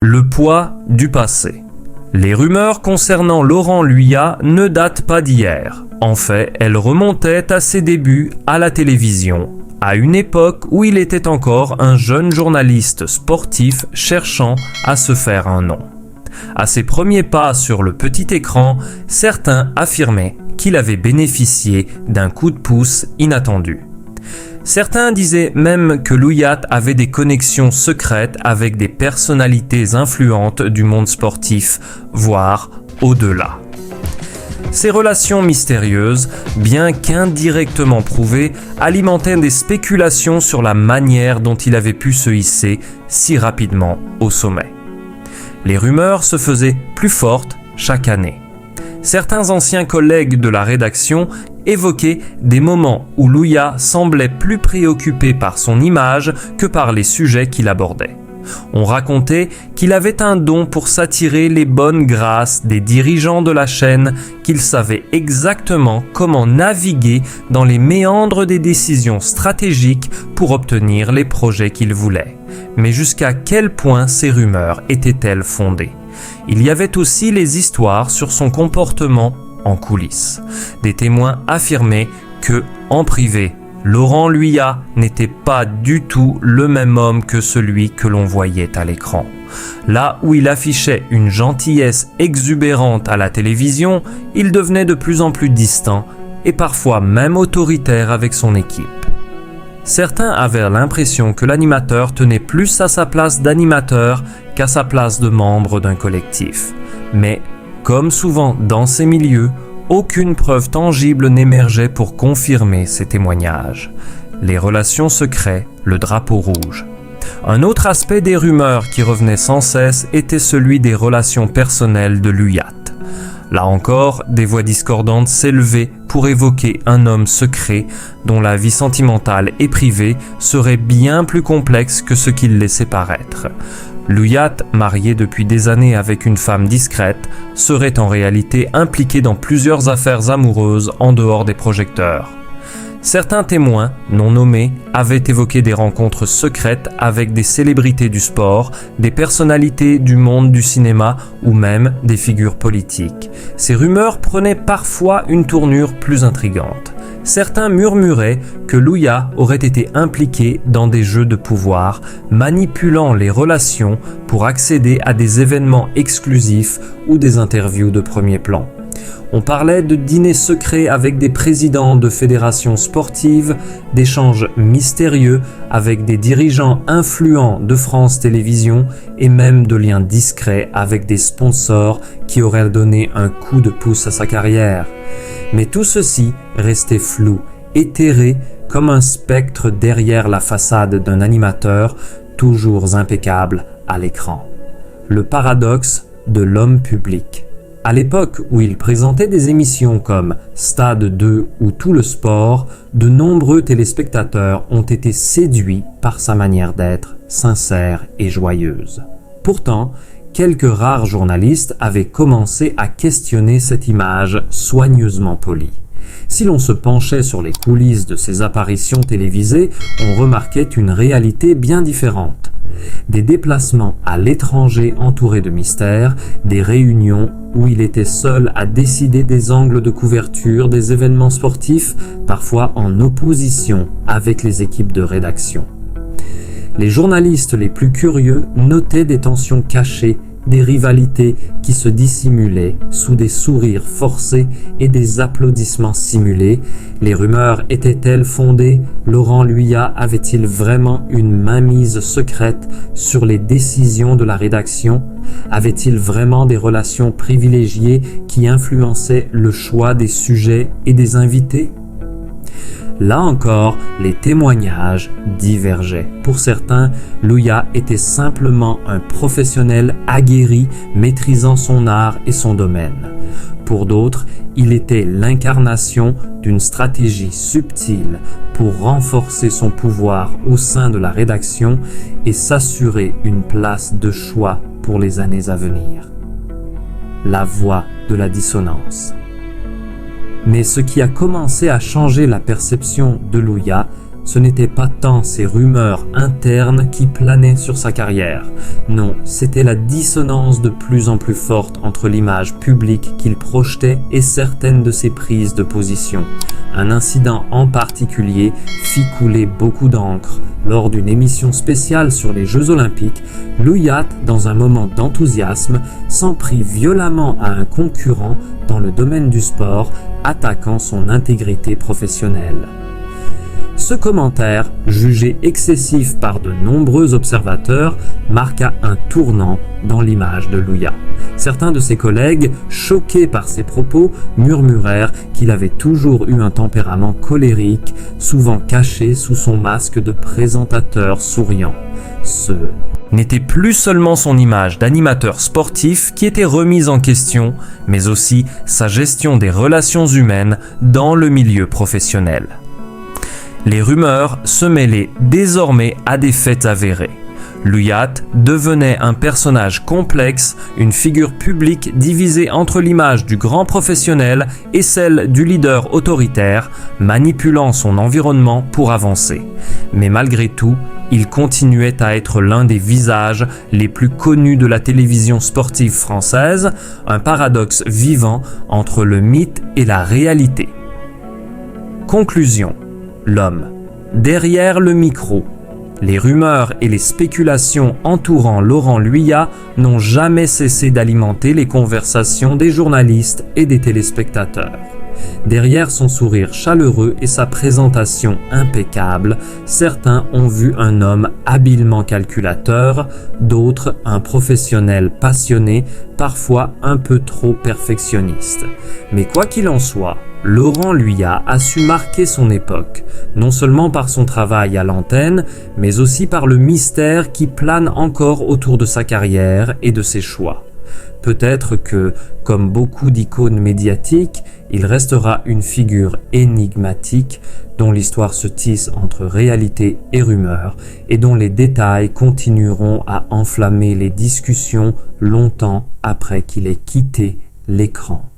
Le poids du passé. Les rumeurs concernant Laurent Luyat ne datent pas d'hier. En fait, elles remontaient à ses débuts à la télévision, à une époque où il était encore un jeune journaliste sportif cherchant à se faire un nom. À ses premiers pas sur le petit écran, certains affirmaient qu'il avait bénéficié d'un coup de pouce inattendu. Certains disaient même que Luyat avait des connexions secrètes avec des personnalités influentes du monde sportif, voire au-delà. Ces relations mystérieuses, bien qu'indirectement prouvées, alimentaient des spéculations sur la manière dont il avait pu se hisser si rapidement au sommet. Les rumeurs se faisaient plus fortes chaque année. Certains anciens collègues de la rédaction évoquaient des moments où Luyat semblait plus préoccupé par son image que par les sujets qu'il abordait. On racontait qu'il avait un don pour s'attirer les bonnes grâces des dirigeants de la chaîne, qu'il savait exactement comment naviguer dans les méandres des décisions stratégiques pour obtenir les projets qu'il voulait. Mais jusqu'à quel point ces rumeurs étaient-elles fondées ? Il y avait aussi les histoires sur son comportement en coulisses. Des témoins affirmaient que, en privé, Laurent Luyat n'était pas du tout le même homme que celui que l'on voyait à l'écran. Là où il affichait une gentillesse exubérante à la télévision, il devenait de plus en plus distant et parfois même autoritaire avec son équipe. Certains avaient l'impression que l'animateur tenait plus à sa place d'animateur qu'à sa place de membre d'un collectif. Mais, comme souvent dans ces milieux, aucune preuve tangible n'émergeait pour confirmer ces témoignages. Les relations secrètes, le drapeau rouge. Un autre aspect des rumeurs qui revenait sans cesse était celui des relations personnelles de Luyat. Là encore, des voix discordantes s'élevaient pour évoquer un homme secret dont la vie sentimentale et privée serait bien plus complexe que ce qu'il laissait paraître. Luyat, marié depuis des années avec une femme discrète, serait en réalité impliqué dans plusieurs affaires amoureuses en dehors des projecteurs. Certains témoins, non nommés, avaient évoqué des rencontres secrètes avec des célébrités du sport, des personnalités du monde du cinéma ou même des figures politiques. Ces rumeurs prenaient parfois une tournure plus intrigante. Certains murmuraient que Luyat aurait été impliqué dans des jeux de pouvoir, manipulant les relations pour accéder à des événements exclusifs ou des interviews de premier plan. On parlait de dîners secrets avec des présidents de fédérations sportives, d'échanges mystérieux avec des dirigeants influents de France Télévisions et même de liens discrets avec des sponsors qui auraient donné un coup de pouce à sa carrière. Mais tout ceci restait flou, éthéré comme un spectre derrière la façade d'un animateur toujours impeccable à l'écran. Le paradoxe de l'homme public. À l'époque où il présentait des émissions comme Stade 2 ou Tout le sport, de nombreux téléspectateurs ont été séduits par sa manière d'être, sincère et joyeuse. Pourtant, quelques rares journalistes avaient commencé à questionner cette image soigneusement polie. Si l'on se penchait sur les coulisses de ses apparitions télévisées, on remarquait une réalité bien différente. Des déplacements à l'étranger entourés de mystères, des réunions où il était seul à décider des angles de couverture des événements sportifs, parfois en opposition avec les équipes de rédaction. Les journalistes les plus curieux notaient des tensions cachées, des rivalités qui se dissimulaient sous des sourires forcés et des applaudissements simulés. Les rumeurs étaient-elles fondées ? Laurent Luyat avait-il vraiment une mainmise secrète sur les décisions de la rédaction ? Avait-il vraiment des relations privilégiées qui influençaient le choix des sujets et des invités ? Là encore, les témoignages divergeaient. Pour certains, Luyat était simplement un professionnel aguerri, maîtrisant son art et son domaine. Pour d'autres, il était l'incarnation d'une stratégie subtile pour renforcer son pouvoir au sein de la rédaction et s'assurer une place de choix pour les années à venir. La voix de la dissonance. Mais ce qui a commencé à changer la perception de Luyat, ce n'était pas tant ces rumeurs internes qui planaient sur sa carrière. Non, c'était la dissonance de plus en plus forte entre l'image publique qu'il projetait et certaines de ses prises de position. Un incident en particulier fit couler beaucoup d'encre. Lors d'une émission spéciale sur les Jeux Olympiques, Louillatte, dans un moment d'enthousiasme, s'en prit violemment à un concurrent dans le domaine du sport, attaquant son intégrité professionnelle. Ce commentaire, jugé excessif par de nombreux observateurs, marqua un tournant dans l'image de Louillatte. Certains de ses collègues, choqués par ses propos, murmurèrent qu'il avait toujours eu un tempérament colérique, souvent caché sous son masque de présentateur souriant. Ce n'était plus seulement son image d'animateur sportif qui était remise en question, mais aussi sa gestion des relations humaines dans le milieu professionnel. Les rumeurs se mêlaient désormais à des faits avérés. Louillatte devenait un personnage complexe, une figure publique divisée entre l'image du grand professionnel et celle du leader autoritaire, manipulant son environnement pour avancer. Mais malgré tout, il continuait à être l'un des visages les plus connus de la télévision sportive française, un paradoxe vivant entre le mythe et la réalité. Conclusion. L'homme. Derrière le micro. Les rumeurs et les spéculations entourant Laurent Luyat n'ont jamais cessé d'alimenter les conversations des journalistes et des téléspectateurs. Derrière son sourire chaleureux et sa présentation impeccable, certains ont vu un homme habilement calculateur, d'autres un professionnel passionné, parfois un peu trop perfectionniste. Mais quoi qu'il en soit, Laurent Luyat a su marquer son époque, non seulement par son travail à l'antenne, mais aussi par le mystère qui plane encore autour de sa carrière et de ses choix. Peut-être que, comme beaucoup d'icônes médiatiques, il restera une figure énigmatique dont l'histoire se tisse entre réalité et rumeur et dont les détails continueront à enflammer les discussions longtemps après qu'il ait quitté l'écran.